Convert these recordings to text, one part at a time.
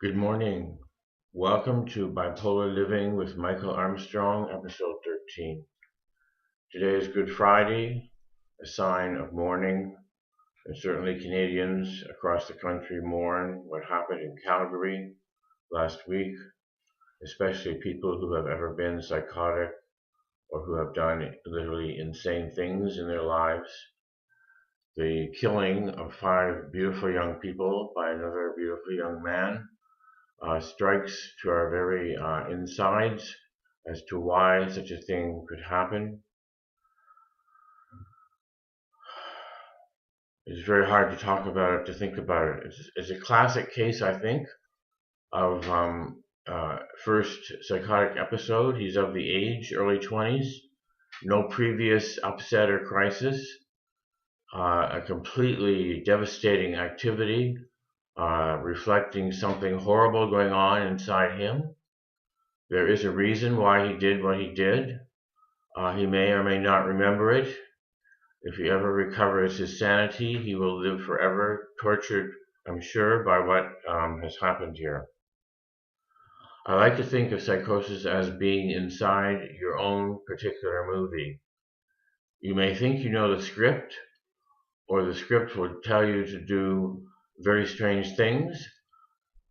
Good morning. Welcome to Bipolar Living with Michael Armstrong, episode 13. Today is Good Friday, a sign of mourning, and certainly Canadians across the country mourn what happened in Calgary last week, especially people who have ever been psychotic or who have done literally insane things in their lives. The killing of 5 beautiful young people by another beautiful young man strikes to our very insides as to why such a thing could happen. It's very hard to talk about it, to think about it. It's a classic case, I think, of first psychotic episode. He's of the age, early 20s, no previous upset or crisis, a completely devastating activity, reflecting something horrible going on inside him. There is a reason why he did what he did. He may or may not remember it. If he ever recovers his sanity, he will live forever, tortured, I'm sure, by what has happened here. I like to think of psychosis as being inside your own particular movie. You may think you know the script, or the script will tell you to do very strange things,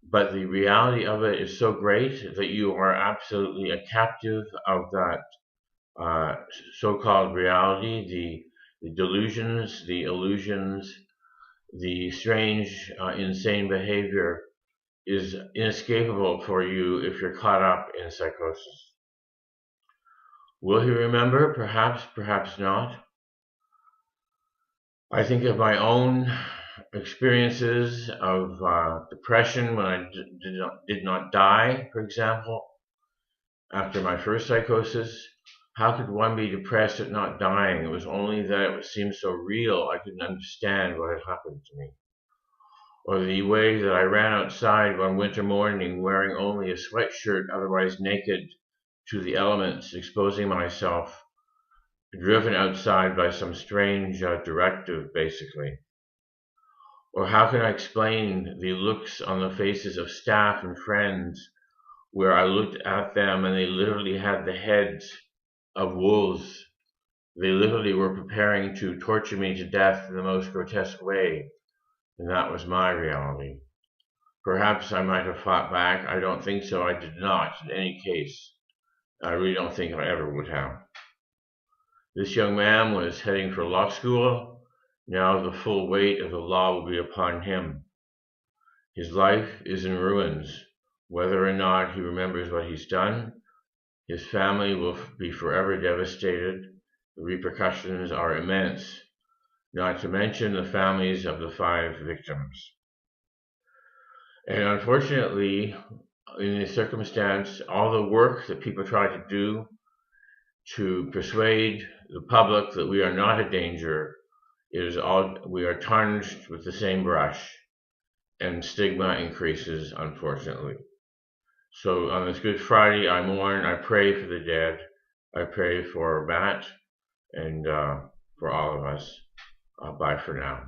but the reality of it is so great that you are absolutely a captive of that so-called reality, the delusions, the illusions, the strange, insane behavior is inescapable for you if you're caught up in psychosis. Will he remember? Perhaps, perhaps not. I think of my own experiences of depression when I did not die, for example. After my first psychosis, how could one be depressed at not dying? It was only that it seemed so real I couldn't understand what had happened to me. Or the way that I ran outside one winter morning wearing only a sweatshirt, otherwise naked to the elements, exposing myself, driven outside by some strange directive, basically. Or how can I explain the looks on the faces of staff and friends where I looked at them and they literally had the heads of wolves. They literally were preparing to torture me to death in the most grotesque way, and that was my reality. Perhaps I might have fought back. I don't think so. I did not, in any case. I really don't think I ever would have. This young man was heading for law school. Now the full weight of the law will be upon him. His life is in ruins. Whether or not he remembers what he's done, his family will be forever devastated. The repercussions are immense, not to mention the families of the 5 victims. And unfortunately, in this circumstance, all the work that people try to do to persuade the public that we are not a danger we are tarnished with the same brush, and stigma increases, unfortunately. So on this Good Friday, I mourn, I pray for the dead, I pray for Matt, and for all of us. Bye for now.